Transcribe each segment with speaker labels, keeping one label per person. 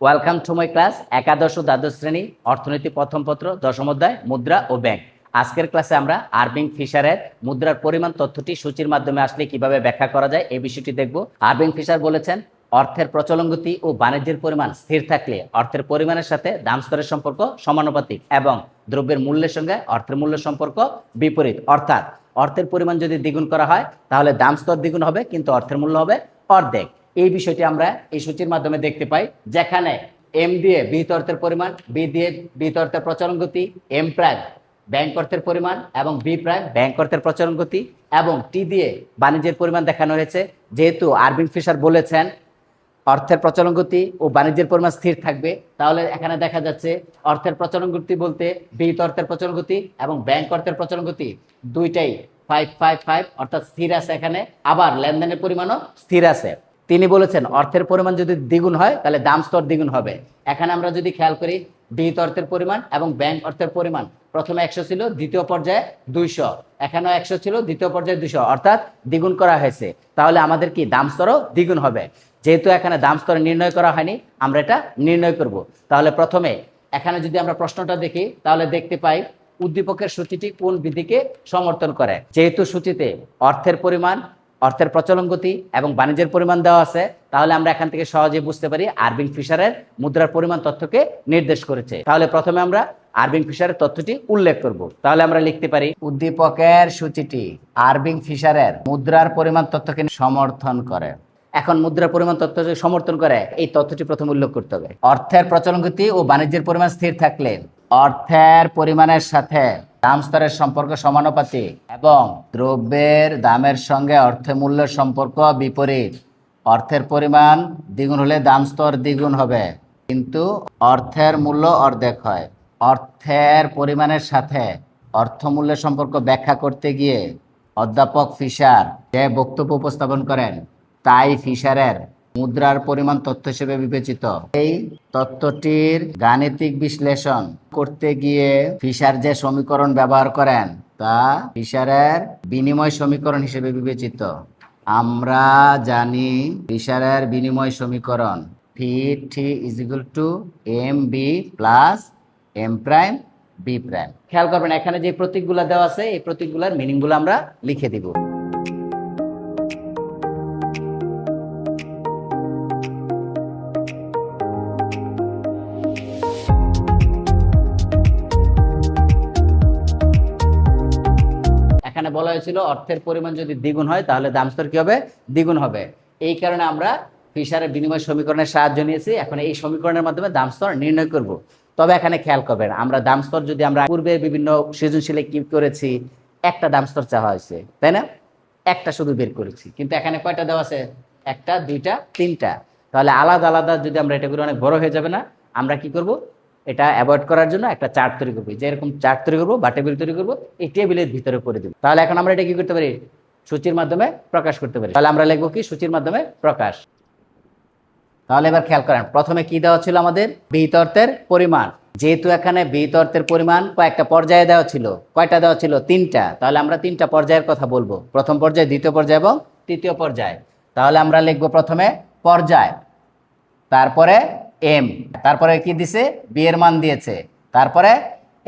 Speaker 1: Welcome to my class একাদশ ও দ্বাদশ শ্রেণী অর্থনীতি প্রথম পত্র দশম অধ্যায় মুদ্রা ও ব্যাংক। আজকের ক্লাসে আমরা আরবিং ফিশারের মুদ্রার পরিমাণ তথ্যটি সূচির মাধ্যমে আসলে কিভাবে ব্যাখ্যা করা যায় এই বিষয়টি দেখব। আরবিং ফিশার বলেছেন, অর্থের প্রচলন গতি ও বাণিজ্যের পরিমাণ স্থির থাকলে অর্থের পরিমাণের সাথে দাম স্তরের সম্পর্ক সমানুপাতিক এবং দ্রব্যের মূল্যের সঙ্গে অর্থের মূল্যের সম্পর্ক বিপরীত। অর্থাৎ অর্থের পরিমাণ যদি দ্বিগুণ করা হয় তাহলে দাম স্তর দ্বিগুণ হবে, কিন্তু অর্থের মূল্য হবে অর্ধেক। এই বিষয়টি আমরা এই সূচির মাধ্যমে দেখতে পাই, যেখানে এম দিয়ে বিহিত অর্থের পরিমাণ, বি দিয়ে বিহিত অর্থের প্রচলন গতি, এম প্রাইম ব্যাংক অর্থের পরিমাণ এবং বি প্রাইম ব্যাংক অর্থের প্রচলন গতি এবং টি দিয়ে বাণিজ্যের পরিমাণ দেখানো হয়েছে। যেহেতু আরবিং ফিশার বলেছেন অর্থের প্রচলন গতি ও বাণিজ্যের পরিমাণ স্থির থাকবে, তাহলে এখানে দেখা যাচ্ছে অর্থের প্রচলন গতি বলতে বিহিত অর্থের প্রচলন গতি এবং ব্যাংক অর্থের প্রচলন গতি দুইটাই 555 অর্থাৎ স্থির আছে এখানে, আবার লেনদেনের পরিমাণও স্থির আছে। তিনি বলেছেন অর্থের পরিমাণ যদি দ্বিগুণ হয় তাহলে দাম স্তর দ্বিগুণ হবে। এখানে আমরা যদি খেয়াল করি বিহিত অর্থের পরিমাণ এবং ব্যাংক অর্থের পরিমাণ প্রথমে 100 ছিল, দ্বিতীয় পর্যায়ে 200, এখানেও 100 ছিল, দ্বিতীয় পর্যায়ে 200, অর্থাৎ দ্বিগুণ করা হয়েছে। তাহলে আমাদের কি দাম স্তরও দ্বিগুণ হবে। যেহেতু এখানে দাম স্তর নির্ণয় করা হয়নি, আমরা এটা নির্ণয় করব। তাহলে প্রথমে এখানে যদি আমরা প্রশ্নটা দেখি তাহলে দেখতে পাই উদ্দীপকের সূচিটি কোন বিধিকে সমর্থন করে। যেহেতু সূচিতে অর্থের পরিমাণ, অর্থের প্রচলন গতি এবং বাণিজ্যের পরিমাণ দেওয়া আছে, তাহলে আমরা এখান থেকে সহজে বুঝতে পারি আরবিং ফিশারের মুদ্রার পরিমাণ তথ্যকে নির্দেশ করেছে। তাহলে প্রথমে আমরা আরবিং ফিশারের তথ্যটি উল্লেখ করব। তাহলে আমরা লিখতে পারি উদ্দীপকের সূচিটি আরবিং ফিশারের মুদ্রার পরিমাণ তথ্যকে সমর্থন করে। এখন মুদ্রার পরিমাণ তথ্য সমর্থন করে এই তথ্যটি প্রথমে উল্লেখ করতে হবে। অর্থের প্রচলন গতি ও বাণিজ্যের পরিমাণ স্থির থাকলে অর্থের পরিমাণের সাথে দাম স্তরের সম্পর্ক সমানুপাতিক এবং দ্রব্যের দামের সঙ্গে অর্থের মূল্যের সম্পর্ক বিপরীত। অর্থের পরিমাণ দ্বিগুণ হলে দাম স্তর দ্বিগুণ হবে, কিন্তু অর্থের মূল্য অর্ধেক হয়। অর্থের পরিমাণের সাথে অর্থমূল্যের সম্পর্ক ব্যাখ্যা করতে গিয়ে অধ্যাপক ফিশার যে বক্তব্য উপস্থাপন করেন তাই ফিশারের মুদ্রার পরিমাণ তথ্য হিসেবে বিবেচিত। এই তত্ত্বটির গাণিতিক বিশ্লেষণ করতে গিয়ে ফিশার যে সমীকরণ ব্যবহার করেন তা ফিশারের বিনিময় সমীকরণ হিসেবে বিবেচিত। আমরা জানি ফিশারের বিনিময় সমীকরণ P T is equal to M V plus M prime V prime. খেয়াল করবেন এখানে যে প্রতীকগুলো দেওয়া আছে এই প্রতীকগুলোর মিনিংগুলো আমরা লিখে দিব। এখানে বলা হয়েছিল অর্থের পরিমাণ যদি দ্বিগুণ হয় তাহলে দাম স্তর কি হবে? দ্বিগুণ হবে। এই কারণে আমরা ফিশারের বিনিময় সমীকরণের সাহায্য নিয়েছি। এখন এই সমীকরণের মাধ্যমে দাম স্তর নির্ণয় করব। তবে এখানে খেয়াল করবেন আমরা দাম স্তর যদি আমরা পূর্বে বিভিন্ন সৃজনশীলে কি করেছি, একটা দাম স্তর চাওয়া হয়েছে, তাই না? একটা শুধু বের করেছি, কিন্তু এখানে কয়টা দেওয়া আছে? একটা, দুইটা, তিনটা। তাহলে আলাদা আলাদা যদি আমরা এটা করি অনেক বড় হয়ে যাবে না? আমরা কি করব, এটা অ্যাভয়েড করার জন্য একটা চার্ট তৈরি করবো। যে এরকম চার্ট তৈরি করবো বা টেবিল তৈরি করবো, এই টেবিলের ভিতরে করে দেবো। তাহলে এখন আমরা এটা কি করতে পারি? সূচির মাধ্যমে প্রকাশ করতে পারি। তাহলে আমরা লিখবো কি? সূচির মাধ্যমে প্রকাশ। তাহলে এবার খেয়াল করেন প্রথমে কি দেওয়া ছিল আমাদের? বিহিত অর্থের পরিমাণ। যেহেতু এখানে বিহিত অর্থের পরিমাণ কয়েকটা পর্যায়ে দেওয়া ছিল, কয়টা দেওয়া ছিল? তিনটা। তাহলে আমরা তিনটা পর্যায়ের কথা বলবো, প্রথম পর্যায়, দ্বিতীয় পর্যায় এবং তৃতীয় পর্যায়। তাহলে আমরা লিখবো প্রথমে পর্যায়, তারপরে এম, তারপরে কি দিছে? বি এর মান দিয়েছে, তারপরে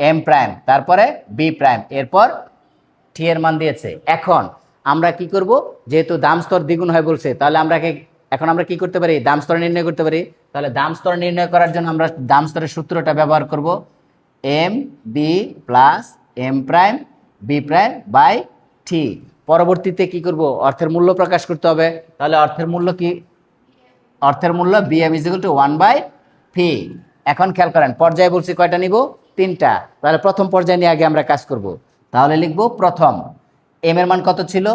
Speaker 1: এম প্রাইম, তারপরে বি প্রাইম, এরপর টি এর মান দিয়েছে। এখন আমরা কি করব? যেহেতু দাম স্তর দ্বিগুণ হয় বলছে, তাহলে এখন আমরা কি করতে পারি? দাম স্তর নির্ণয় করতে পারি। তাহলে দাম স্তর নির্ণয় করার জন্য আমরা দাম স্তরের সূত্রটা ব্যবহার করব, M V plus M prime V prime by T. পরবর্তীতে কি করব? অর্থের মূল্য প্রকাশ করতে হবে। তাহলে অর্থের মূল্য কি? অর্থের মূল্য V M is equal to 1/পি। এখন খেয়াল করেন পর্যায়ে বলছি কয়টা নিব? তিনটা। তাহলে প্রথম পর্যায়ে নিয়ে আগে আমরা কাজ করব। তাহলে লিখব প্রথম, এম এর মান কত ছিল?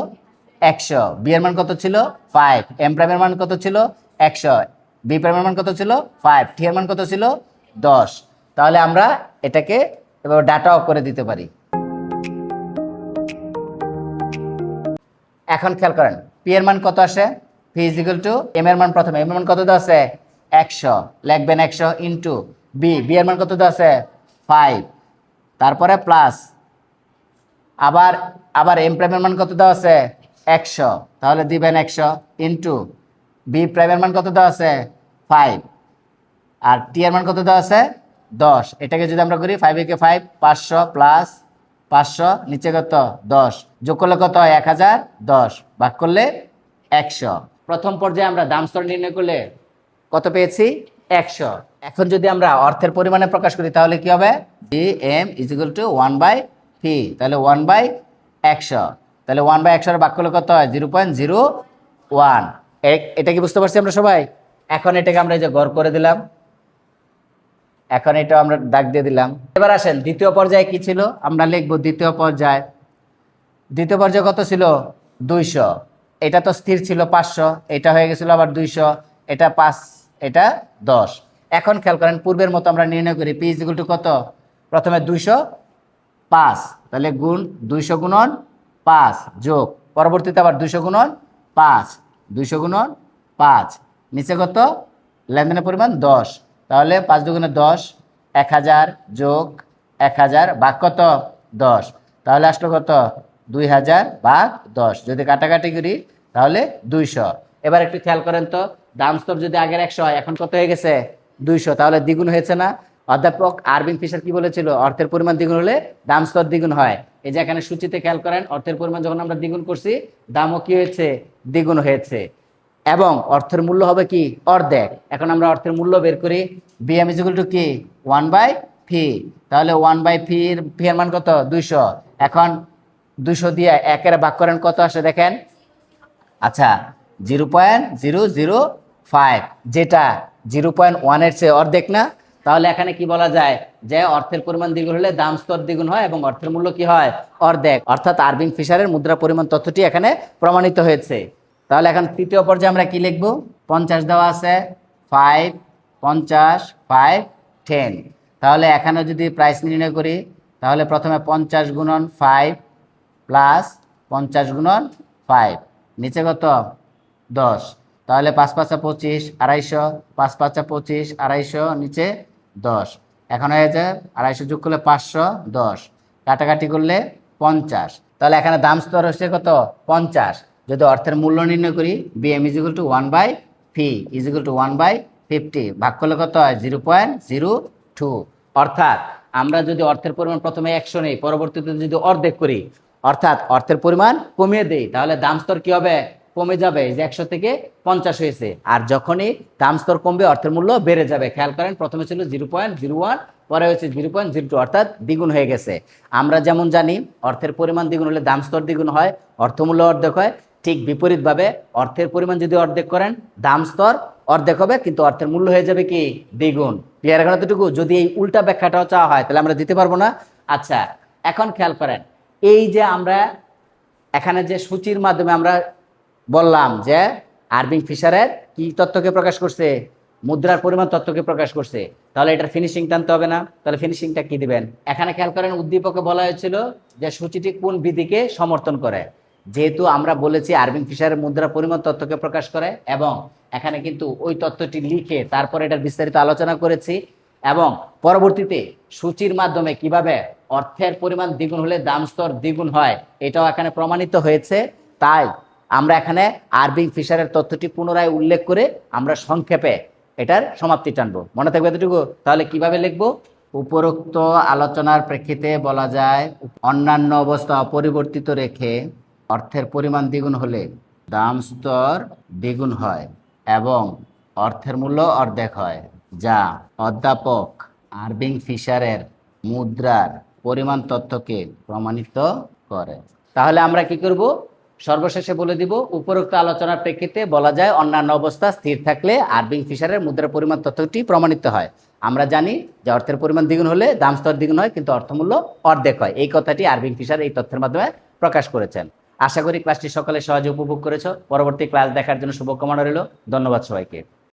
Speaker 1: 100। বি এর মান কত ছিল? 5। এম প্রাইমের মান কত ছিল? 100। বি প্রাইমের মান কত ছিল? 5। টি এর মান কত ছিল? 10। তাহলে আমরা এটাকে এবার ডাটাও করে দিতে পারি। এখন খেয়াল করেন পি এর মান কত আসে? P is equal to M এর মান, প্রথমে এম এর মান কত দেওয়া আছে? 100। লিখবেন 100 ইন্টু বি, বি এর মান কত দেওয়া আছে? 5। তারপরে প্লাস আবার এম প্রাইমের মান কত দেওয়া আছে? 100। তাহলে দিবেন 100 ইন্টু বি প্রাইমের মান কত দেওয়া আছে? 5। আর টি এর মান কত দেওয়া আছে 10। এটাকে যদি আমরা করি 5 একে 5, 500 প্লাস 500 নিচে কত 10, যোগ করলে কত হয় 1010, ভাগ করলে 100। প্রথম পর্যায়ে আমরা দাম স্তর নির্ণয় করলে কত পেয়েছি 100। এখন যদি আমরা অর্থের পরিমাণে প্রকাশ করি তাহলে কি হবে DM is equal two 1/P, তাহলে 1/100, তাহলে 1/100 এর ভাগ করলে কত হয় 0.01। এটা কি বুঝতে পারছি আমরা সবাই? এখন এটাকে আমরা এই যে গড় করে দিলাম, এখন এটা আমরা দাগ দিয়ে দিলাম। এবার আসেন দ্বিতীয় পর্যায়ে কি ছিল আমরা লিখব। দ্বিতীয় পর্যায়ে কত ছিল 200, এটা তো স্থির ছিল 500, এটা হয়ে গেছিল আবার 200, এটা 5, এটা 10। এখন খেয়াল করেন পূর্বের মতো আমরা নির্ণয় করি P ইজ ইকুয়াল টু কত, প্রথমে 205, তাহলে গুণ 200 গুণন 5 যোগ পরবর্তীতে আবার 200 গুণন 5, 200 গুণন 5, নিচে কত লেনদেনের পরিমাণ 10, তাহলে 5 দুগুণে 10, 1000 যোগ 1000 ভাগ কত 10, তাহলে আসলো কত 2000 ভাগ 10। যদি কাটাকাটি করি তাহলে 200। এবার একটু খেয়াল করেন তো, দাম স্তর যদি আগের 100 হয় এখন কত হয়ে গেছে 200, তাহলে দ্বিগুণ হয়েছে না? অধ্যাপক আরবিং ফিশার কি বলেছিল, অর্থের পরিমাণ দ্বিগুণ হলে দাম স্তর দ্বিগুণ হয়। এই যে এখানে সূচিতে খেয়াল করেন অর্থের পরিমাণ যখন আমরা দ্বিগুণ করছি দামও কি হয়েছে দ্বিগুণ হয়েছে, এবং অর্থের মূল্য হবে কি অর্ধেক। এখন আমরা অর্থের মূল্য বের করি, BM ইজ ইকুয়াল টু কি 1/P, তাহলে 1/P এর মান কত 200। এখন 200 দিয়ে 1 এর ভাগ করেন কত আসে দেখেন, আচ্ছা 0.005, যেটা 0.1 এর চেয়ে অর্ধেক না? তাহলে এখানে কি বলা যায় যে অর্থের পরিমাণ দ্বিগুণ হলে দাম স্তর দ্বিগুণ হয় এবং অর্থের মূল্য কি হয় অর্ধেক, অর্থাৎ আরবিং ফিশারের মুদ্রা পরিমাণ তথ্যটি এখানে প্রমাণিত হয়েছে। তাহলে এখন তৃতীয় পর্যায়ে আমরা কি লিখব, 50 দেওয়া আছে, 5, 50, 5, 10। তাহলে এখানে যদি প্রাইস নির্ণয় করি তাহলে প্রথমে 50 গুণন 5 প্লাস 50 গুণন 5, নিচে কত 10, তাহলে 5 5 25, 250, 5 5 25, 250, নিচে 10। এখন হয়ে যায় 250 যোগ করলে 510, কাটাকাটি করলে 50, তাহলে এখানে দাম স্তর হচ্ছে কত 50। যদি অর্থের মূল্য নির্ণয় করি BM is equal two 1/P is equal two 1/50, ভাগ করলে কত হয় 0.02। অর্থাৎ আমরা যদি অর্থের পরিমাণ প্রথমে 100 নেই, পরবর্তীতে যদি অর্ধেক করি, অর্থাৎ অর্থের পরিমাণ কমিয়ে দেই, তাহলে দাম স্তর কি হবে কমে যাবে, যে 100 থেকে 50 হয়েছে। আর যখনই দাম স্তর কমবে অর্থের মূল্য বেড়ে যাবে। খেয়াল করেন প্রথমে ছিল 0.01, পরে হয়েছে 0.02, অর্থাৎ দ্বিগুণ হয়ে গেছে। আমরা যেমন জানি অর্থের পরিমাণ দ্বিগুণ হলে দাম স্তর দ্বিগুণ হয়, অর্থমূল্য অর্ধেক হয়, ঠিক বিপরীতভাবে অর্থের পরিমাণ যদি অর্ধেক করেন দাম স্তর অর্ধেক হবে কিন্তু অর্থের মূল্য হয়ে যাবে কি দ্বিগুণ। ক্লিয়ার এখন এতটুকু? যদি এই উল্টা ব্যাখ্যাটাও চাওয়া হয় তাহলে আমরা দিতে পারবো না। আচ্ছা এখন খেয়াল করেন, এই যে আমরা এখানে যে সূচির মাধ্যমে আমরা বললাম যে আরবিং ফিশারের কি তথ্যকে প্রকাশ করছে, মুদ্রার পরিমাণ তথ্যকে প্রকাশ করছে, তাহলে এটার ফিনিশিং টানতে হবে না? তাহলে ফিনিশিংটা কি দিবেন? এখানে খেয়াল করেন উদ্দীপকে বলা হয়েছিল যে সূচিটি কোন বিধিকে সমর্থন করে। যেহেতু আমরা বলেছি আরবিং ফিশারের মুদ্রা পরিমাণ তথ্যকে প্রকাশ করে, এবং এখানে কিন্তু ওই তথ্যটি লিখে তারপরে এটার বিস্তারিত আলোচনা করেছি, এবং পরবর্তীতে সূচির মাধ্যমে কিভাবে অর্থের পরিমাণ দ্বিগুণ হলে দাম স্তর দ্বিগুণ হয় এটাও এখানে প্রমাণিত হয়েছে। তাই আমরা এখানে আরবিং ফিশারের তথ্যটি পুনরায় উল্লেখ করে আমরা সংক্ষেপে এটার সমাপ্তি টানবো। মনে থাকবে এতটুকু? তাহলে কিভাবে লিখবো, উপরোক্ত আলোচনার প্রেক্ষিতে বলা যায় অন্যান্য অবস্থা অপরিবর্তিত রেখে অর্থের পরিমাণ দ্বিগুণ হলে দাম স্তর দ্বিগুণ হয় এবং অর্থের মূল্য অর্ধেক হয়, যা অধ্যাপক আরবিং ফিশারের মুদ্রার পরিমাণ তথ্যকে প্রমাণিত করে। তাহলে আমরা কি করব, সর্বশেষে বলে দিব উপরোক্ত আলোচনার প্রেক্ষিতে বলা যায় অন্যান্য অবস্থা স্থির থাকলে আরবিং ফিশারের মুদ্রার পরিমাণ তথ্যটি প্রমাণিত হয়। আমরা জানি যে অর্থের পরিমাণ দ্বিগুণ হলে দাম স্তর দ্বিগুণ হয় কিন্তু অর্থমূল্য অর্ধেক হয়। এই কথাটি আরবিং ফিশার এই তথ্যের মাধ্যমে প্রকাশ করেছেন। আশা করি ক্লাসটি সকলে সহজে উপভোগ করেছো। পরবর্তী ক্লাস দেখার জন্য শুভকামনা রইল। ধন্যবাদ সবাইকে।